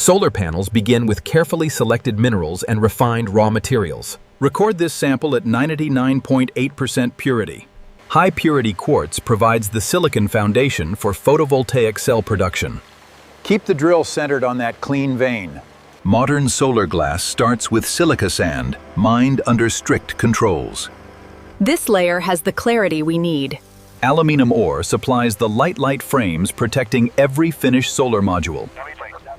Solar panels begin with carefully selected minerals and refined raw materials. Record this sample at 99.8% purity. High-purity quartz provides the silicon foundation for photovoltaic cell production. Keep the drill centered on that clean vein. Modern solar glass starts with silica sand, mined under strict controls. This layer has the clarity we need. Aluminum ore supplies the light frames protecting every finished solar module.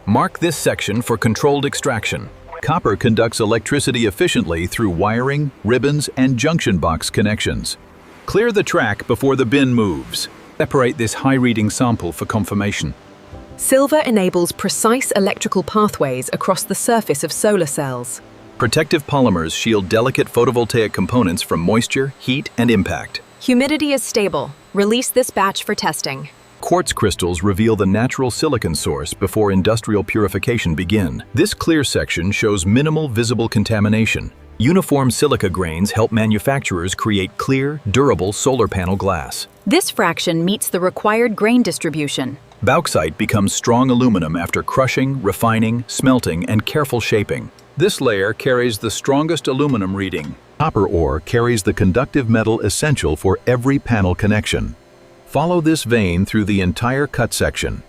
Mark this section for controlled extraction. Copper conducts electricity efficiently through wiring, ribbons, and junction box connections. Clear the track before the bin moves. Separate this high-reading sample for confirmation. Silver enables precise electrical pathways across the surface of solar cells. Protective polymers shield delicate photovoltaic components from moisture, heat, and impact. Humidity is stable. Release this batch for testing. Quartz crystals reveal the natural silicon source before industrial purification begin. This clear section shows minimal visible contamination. Uniform silica grains help manufacturers create clear, durable solar panel glass. This fraction meets the required grain distribution. Bauxite becomes strong aluminum after crushing, refining, smelting, and careful shaping. This layer carries the strongest aluminum reading. Copper ore carries the conductive metal essential for every panel connection. Follow this vein through the entire cut section.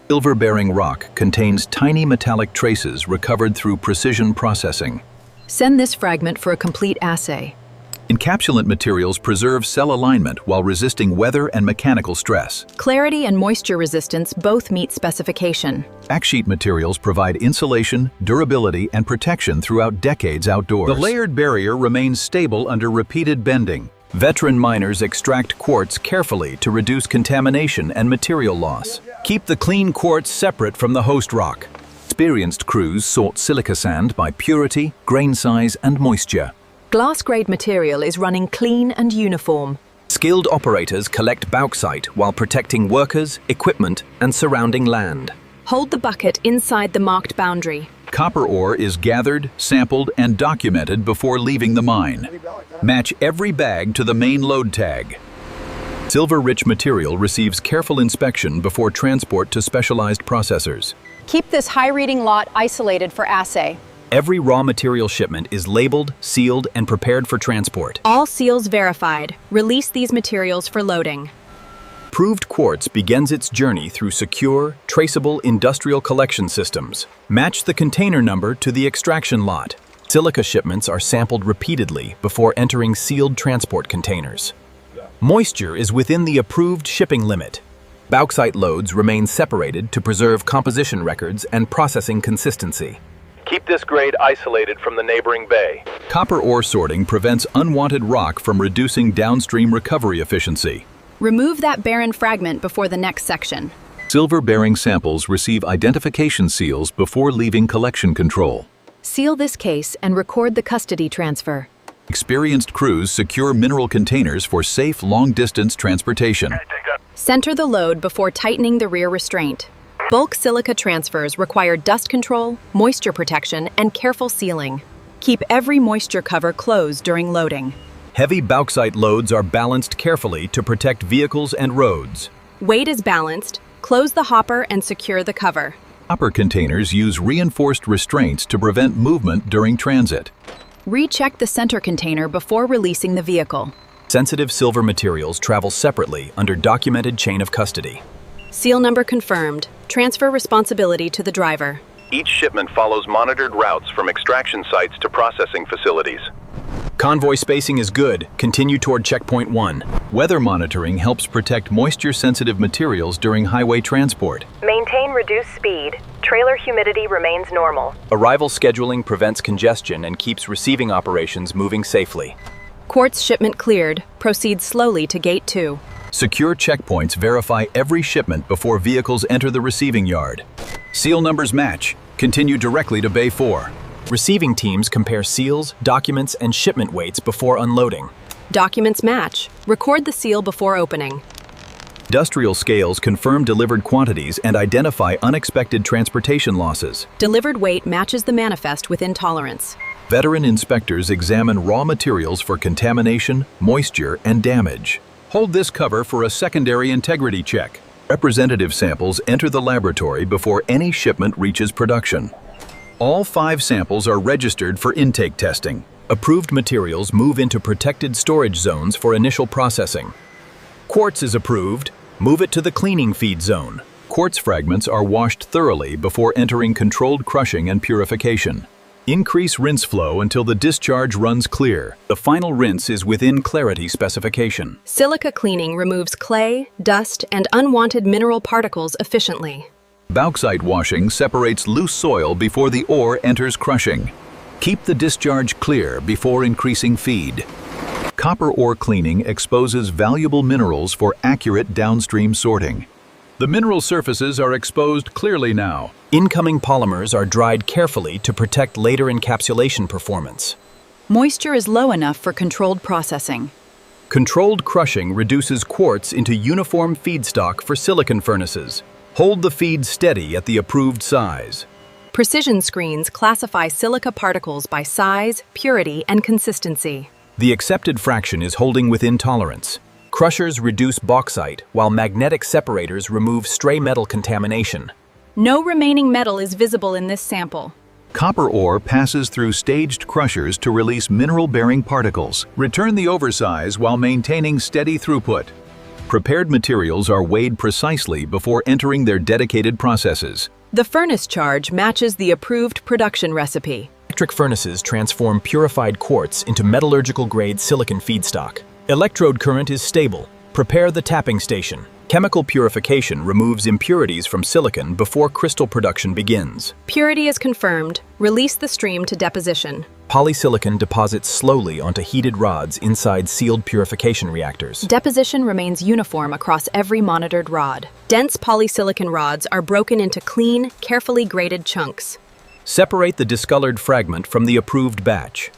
Silver-bearing rock contains tiny metallic traces recovered through precision processing. Send this fragment for a complete assay. Encapsulant materials preserve cell alignment while resisting weather and mechanical stress. Clarity and moisture resistance both meet specification. Backsheet materials provide insulation, durability, and protection throughout decades outdoors. The layered barrier remains stable under repeated bending. Veteran miners extract quartz carefully to reduce contamination and material loss. Keep the clean quartz separate from the host rock. Experienced crews sort silica sand by purity, grain size, and moisture. Glass-grade material is running clean and uniform. Skilled operators collect bauxite while protecting workers, equipment, and surrounding land. Hold the bucket inside the marked boundary. Copper ore is gathered, sampled, and documented before leaving the mine. Match every bag to the main load tag. Silver-rich material receives careful inspection before transport to specialized processors. Keep this high-reading lot isolated for assay. Every raw material shipment is labeled, sealed, and prepared for transport. All seals verified. Release these materials for loading. Proved quartz begins its journey through secure, traceable industrial collection systems. Match the container number to the extraction lot. Silica shipments are sampled repeatedly before entering sealed transport containers. Moisture is within the approved shipping limit. Bauxite loads remain separated to preserve composition records and processing consistency. Keep this grade isolated from the neighboring bay. Copper ore sorting prevents unwanted rock from reducing downstream recovery efficiency. Remove that barren fragment before the next section. Silver-bearing samples receive identification seals before leaving collection control. Seal this case and record the custody transfer. Experienced crews secure mineral containers for safe long-distance transportation. Center the load before tightening the rear restraint. Bulk silica transfers require dust control, moisture protection, and careful sealing. Keep every moisture cover closed during loading. Heavy bauxite loads are balanced carefully to protect vehicles and roads. Weight is balanced. Close the hopper and secure the cover. Hopper containers use reinforced restraints to prevent movement during transit. Recheck the center container before releasing the vehicle. Sensitive silver materials travel separately under documented chain of custody. Seal number confirmed. Transfer responsibility to the driver. Each shipment follows monitored routes from extraction sites to processing facilities. Convoy spacing is good. Continue toward checkpoint 1. Weather monitoring helps protect moisture-sensitive materials during highway transport. Maintain reduced speed. Trailer humidity remains normal. Arrival scheduling prevents congestion and keeps receiving operations moving safely. Quartz shipment cleared. Proceed slowly to Gate 2. Secure checkpoints verify every shipment before vehicles enter the receiving yard. Seal numbers match. Continue directly to Bay 4. Receiving teams compare seals, documents, and shipment weights before unloading. Documents match. Record the seal before opening. Industrial scales confirm delivered quantities and identify unexpected transportation losses. Delivered weight matches the manifest within tolerance. Veteran inspectors examine raw materials for contamination, moisture, and damage. Hold this cover for a secondary integrity check. Representative samples enter the laboratory before any shipment reaches production. All 5 samples are registered for intake testing. Approved materials move into protected storage zones for initial processing. Quartz is approved. Move it to the cleaning feed zone. Quartz fragments are washed thoroughly before entering controlled crushing and purification. Increase rinse flow until the discharge runs clear. The final rinse is within clarity specification. Silica cleaning removes clay, dust, and unwanted mineral particles efficiently. Bauxite washing separates loose soil before the ore enters crushing. Keep the discharge clear before increasing feed. Copper ore cleaning exposes valuable minerals for accurate downstream sorting. The mineral surfaces are exposed clearly now. Incoming polymers are dried carefully to protect later encapsulation performance. Moisture is low enough for controlled processing. Controlled crushing reduces quartz into uniform feedstock for silicon furnaces. Hold the feed steady at the approved size. Precision screens classify silica particles by size, purity, and consistency. The accepted fraction is holding within tolerance. Crushers reduce bauxite, while magnetic separators remove stray metal contamination. No remaining metal is visible in this sample. Copper ore passes through staged crushers to release mineral-bearing particles. Return the oversize while maintaining steady throughput. Prepared materials are weighed precisely before entering their dedicated processes. The furnace charge matches the approved production recipe. Electric furnaces transform purified quartz into metallurgical-grade silicon feedstock. Electrode current is stable. Prepare the tapping station. Chemical purification removes impurities from silicon before crystal production begins. Purity is confirmed. Release the stream to deposition. Polysilicon deposits slowly onto heated rods inside sealed purification reactors. Deposition remains uniform across every monitored rod. Dense polysilicon rods are broken into clean, carefully graded chunks. Separate the discolored fragment from the approved batch.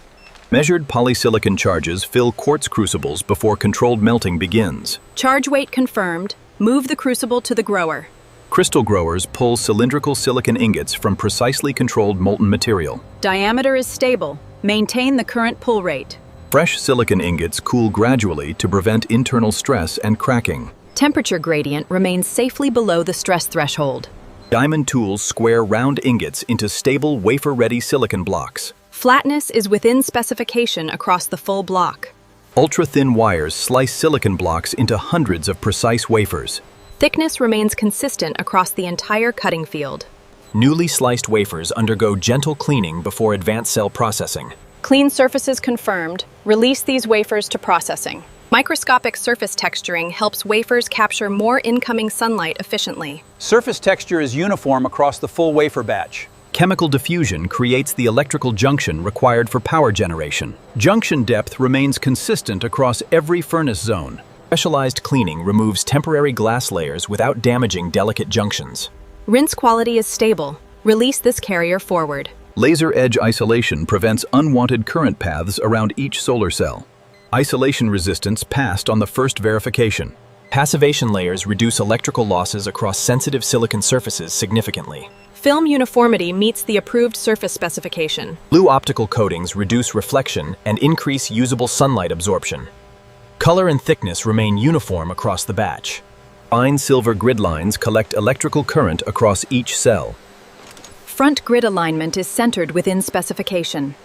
Measured polysilicon charges fill quartz crucibles before controlled melting begins. Charge weight confirmed. Move the crucible to the grower. Crystal growers pull cylindrical silicon ingots from precisely controlled molten material. Diameter is stable. Maintain the current pull rate. Fresh silicon ingots cool gradually to prevent internal stress and cracking. Temperature gradient remains safely below the stress threshold. Diamond tools square round ingots into stable wafer-ready silicon blocks. Flatness is within specification across the full block. Ultra-thin wires slice silicon blocks into hundreds of precise wafers. Thickness remains consistent across the entire cutting field. Newly sliced wafers undergo gentle cleaning before advanced cell processing. Clean surfaces confirmed. Release these wafers to processing. Microscopic surface texturing helps wafers capture more incoming sunlight efficiently. Surface texture is uniform across the full wafer batch. Chemical diffusion creates the electrical junction required for power generation. Junction depth remains consistent across every furnace zone. Specialized cleaning removes temporary glass layers without damaging delicate junctions. Rinse quality is stable. Release this carrier forward. Laser edge isolation prevents unwanted current paths around each solar cell. Isolation resistance passed on the first verification. Passivation layers reduce electrical losses across sensitive silicon surfaces significantly. Film uniformity meets the approved surface specification. Blue optical coatings reduce reflection and increase usable sunlight absorption. Color and thickness remain uniform across the batch. Fine silver grid lines collect electrical current across each cell. Front grid alignment is centered within specification.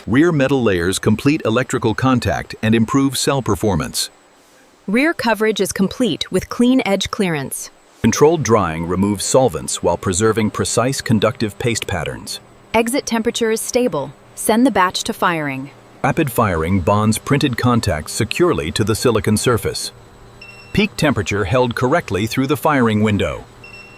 Rear metal layers complete electrical contact and improve cell performance. Rear coverage is complete with clean edge clearance. Controlled drying removes solvents while preserving precise conductive paste patterns. Exit temperature is stable. Send the batch to firing. Rapid firing bonds printed contacts securely to the silicon surface. Peak temperature held correctly through the firing window.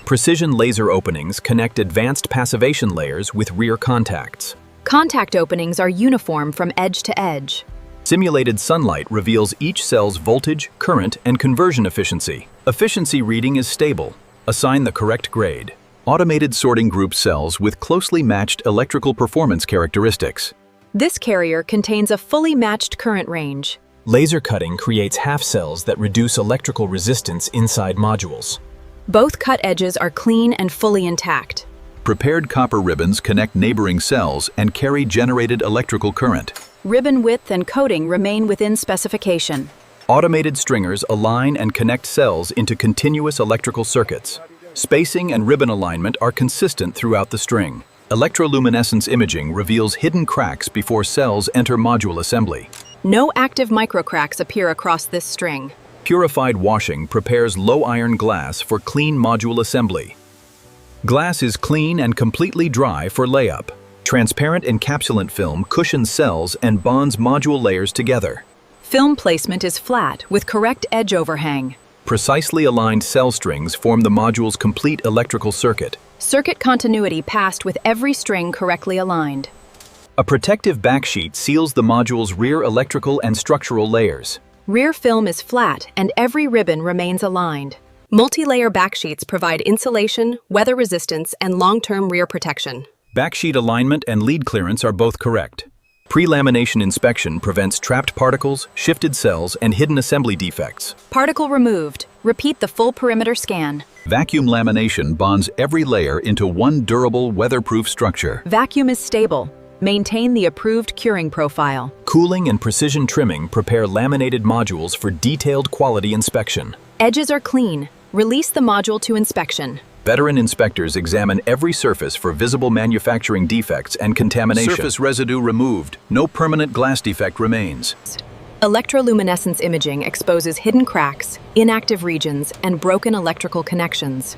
Precision laser openings connect advanced passivation layers with rear contacts. Contact openings are uniform from edge to edge. Simulated sunlight reveals each cell's voltage, current, and conversion efficiency. Efficiency reading is stable. Assign the correct grade. Automated sorting groups cells with closely matched electrical performance characteristics. This carrier contains a fully matched current range. Laser cutting creates half cells that reduce electrical resistance inside modules. Both cut edges are clean and fully intact. Prepared copper ribbons connect neighboring cells and carry generated electrical current. Ribbon width and coating remain within specification. Automated stringers align and connect cells into continuous electrical circuits. Spacing and ribbon alignment are consistent throughout the string. Electroluminescence imaging reveals hidden cracks before cells enter module assembly. No active microcracks appear across this string. Purified washing prepares low-iron glass for clean module assembly. Glass is clean and completely dry for layup. Transparent encapsulant film cushions cells and bonds module layers together. Film placement is flat with correct edge overhang. Precisely aligned cell strings form the module's complete electrical circuit. Circuit continuity passed with every string correctly aligned. A protective backsheet seals the module's rear electrical and structural layers. Rear film is flat and every ribbon remains aligned. Multi-layer backsheets provide insulation, weather resistance, and long-term rear protection. Backsheet alignment and lead clearance are both correct. Pre-lamination inspection prevents trapped particles, shifted cells, and hidden assembly defects. Particle removed. Repeat the full perimeter scan. Vacuum lamination bonds every layer into one durable, weatherproof structure. Vacuum is stable. Maintain the approved curing profile. Cooling and precision trimming prepare laminated modules for detailed quality inspection. Edges are clean. Release the module to inspection. Veteran inspectors examine every surface for visible manufacturing defects and contamination. Surface residue removed. No permanent glass defect remains. Electroluminescence imaging exposes hidden cracks, inactive regions, and broken electrical connections.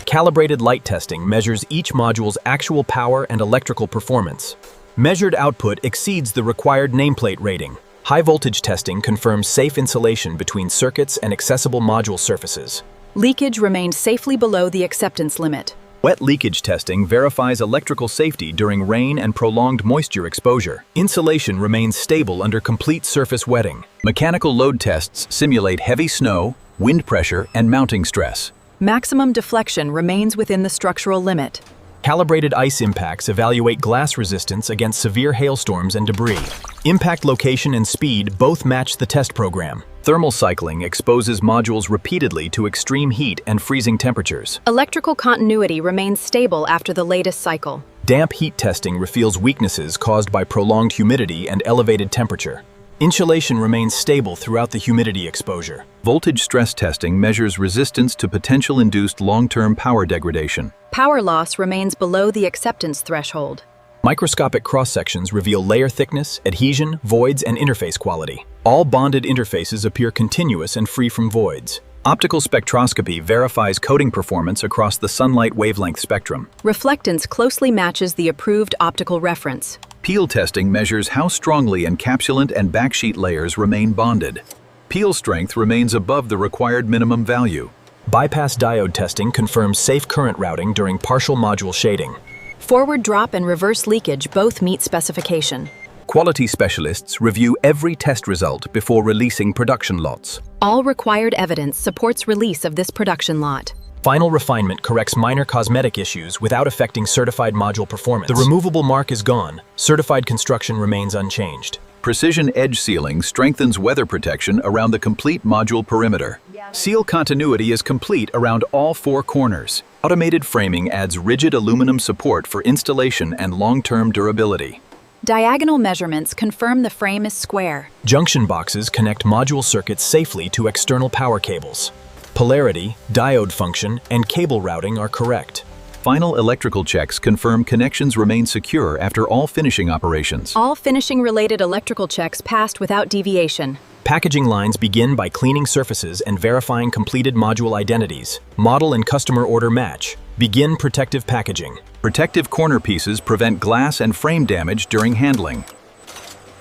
Calibrated light testing measures each module's actual power and electrical performance. Measured output exceeds the required nameplate rating. High voltage testing confirms safe insulation between circuits and accessible module surfaces. Leakage remained safely below the acceptance limit. Wet leakage testing verifies electrical safety during rain and prolonged moisture exposure. Insulation remains stable under complete surface wetting. Mechanical load tests simulate heavy snow, wind pressure, and mounting stress. Maximum deflection remains within the structural limit. Calibrated ice impacts evaluate glass resistance against severe hailstorms and debris. Impact location and speed both match the test program. Thermal cycling exposes modules repeatedly to extreme heat and freezing temperatures. Electrical continuity remains stable after the latest cycle. Damp heat testing reveals weaknesses caused by prolonged humidity and elevated temperature. Insulation remains stable throughout the humidity exposure. Voltage stress testing measures resistance to potential induced long-term power degradation. Power loss remains below the acceptance threshold. Microscopic cross-sections reveal layer thickness, adhesion, voids, and interface quality. All bonded interfaces appear continuous and free from voids. Optical spectroscopy verifies coating performance across the sunlight wavelength spectrum. Reflectance closely matches the approved optical reference. Peel testing measures how strongly encapsulant and backsheet layers remain bonded. Peel strength remains above the required minimum value. Bypass diode testing confirms safe current routing during partial module shading. Forward drop and reverse leakage both meet specification. Quality specialists review every test result before releasing production lots. All required evidence supports release of this production lot. Final refinement corrects minor cosmetic issues without affecting certified module performance. The removable mark is gone. Certified construction remains unchanged. Precision edge sealing strengthens weather protection around the complete module perimeter. Seal continuity is complete around all four corners. Automated framing adds rigid aluminum support for installation and long-term durability. Diagonal measurements confirm the frame is square. Junction boxes connect module circuits safely to external power cables. Polarity, diode function, and cable routing are correct. Final electrical checks confirm connections remain secure after all finishing operations. All finishing-related electrical checks passed without deviation. Packaging lines begin by cleaning surfaces and verifying completed module identities. Model and customer order match. Begin protective packaging. Protective corner pieces prevent glass and frame damage during handling.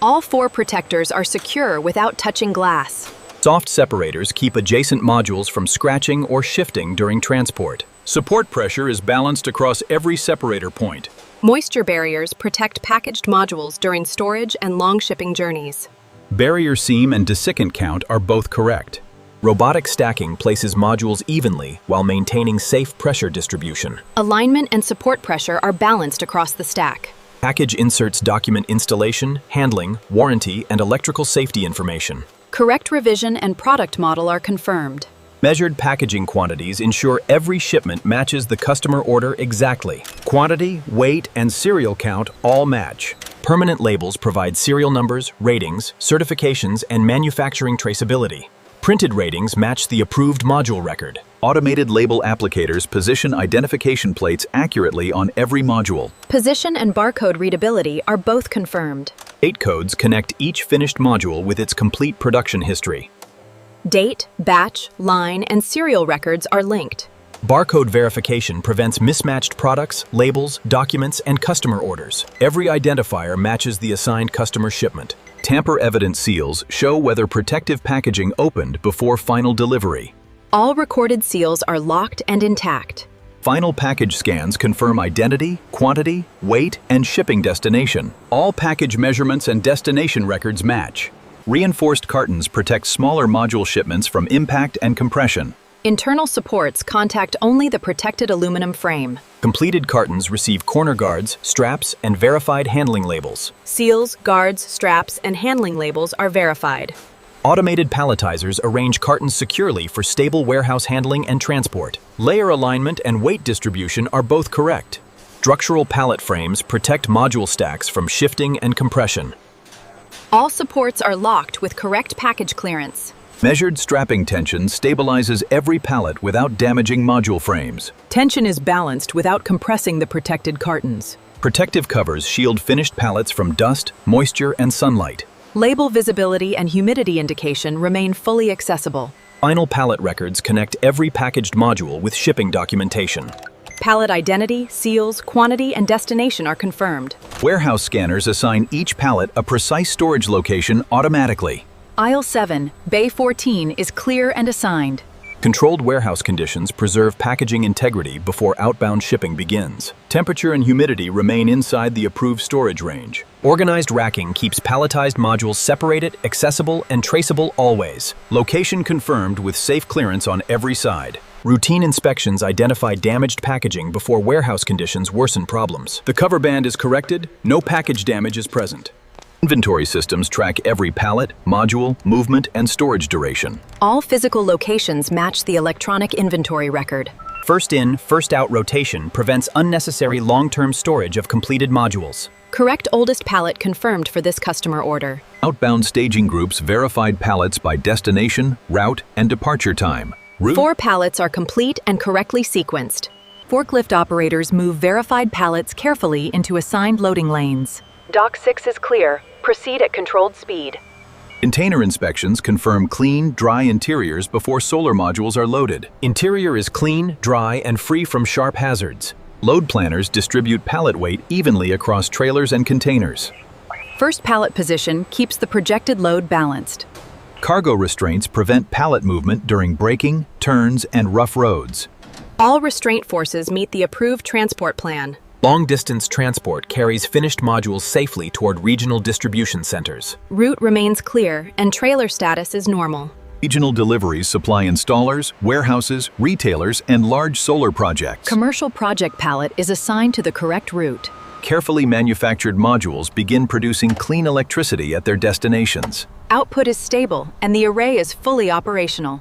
All four protectors are secure without touching glass. Soft separators keep adjacent modules from scratching or shifting during transport. Support pressure is balanced across every separator point. Moisture barriers protect packaged modules during storage and long shipping journeys. Barrier seam and desiccant count are both correct. Robotic stacking places modules evenly while maintaining safe pressure distribution. Alignment and support pressure are balanced across the stack. Package inserts document installation, handling, warranty, and electrical safety information. Correct revision and product model are confirmed. Measured packaging quantities ensure every shipment matches the customer order exactly. Quantity, weight, and serial count all match. Permanent labels provide serial numbers, ratings, certifications, and manufacturing traceability. Printed ratings match the approved module record. Automated label applicators position identification plates accurately on every module. Position and barcode readability are both confirmed. 8 codes connect each finished module with its complete production history. Date, batch, line, and serial records are linked. Barcode verification prevents mismatched products, labels, documents, and customer orders. Every identifier matches the assigned customer shipment. Tamper-evident seals show whether protective packaging opened before final delivery. All recorded seals are locked and intact. Final package scans confirm identity, quantity, weight, and shipping destination. All package measurements and destination records match. Reinforced cartons protect smaller module shipments from impact and compression. Internal supports contact only the protected aluminum frame. Completed cartons receive corner guards, straps, and verified handling labels. Seals, guards, straps, and handling labels are verified. Automated palletizers arrange cartons securely for stable warehouse handling and transport. Layer alignment and weight distribution are both correct. Structural pallet frames protect module stacks from shifting and compression. All supports are locked with correct package clearance. Measured strapping tension stabilizes every pallet without damaging module frames. Tension is balanced without compressing the protected cartons. Protective covers shield finished pallets from dust, moisture, and sunlight. Label visibility and humidity indication remain fully accessible. Final pallet records connect every packaged module with shipping documentation. Pallet identity, seals, quantity, and destination are confirmed. Warehouse scanners assign each pallet a precise storage location automatically. Aisle 7, Bay 14 is clear and assigned. Controlled warehouse conditions preserve packaging integrity before outbound shipping begins. Temperature and humidity remain inside the approved storage range. Organized racking keeps palletized modules separated, accessible, and traceable always. Location confirmed with safe clearance on every side. Routine inspections identify damaged packaging before warehouse conditions worsen problems. The cover band is corrected, no package damage is present. Inventory systems track every pallet, module, movement, and storage duration. All physical locations match the electronic inventory record. First in, first out rotation prevents unnecessary long-term storage of completed modules. Correct oldest pallet confirmed for this customer order. Outbound staging groups verified pallets by destination, route, and departure time. 4 pallets are complete and correctly sequenced. Forklift operators move verified pallets carefully into assigned loading lanes. Dock 6 is clear. Proceed at controlled speed. Container inspections confirm clean, dry interiors before solar modules are loaded. Interior is clean, dry, and free from sharp hazards. Load planners distribute pallet weight evenly across trailers and containers. First pallet position keeps the projected load balanced. Cargo restraints prevent pallet movement during braking, turns, and rough roads. All restraint forces meet the approved transport plan. Long-distance transport carries finished modules safely toward regional distribution centers. Route remains clear and trailer status is normal. Regional deliveries supply installers, warehouses, retailers, and large solar projects. Commercial project pallet is assigned to the correct route. Carefully manufactured modules begin producing clean electricity at their destinations. Output is stable and the array is fully operational.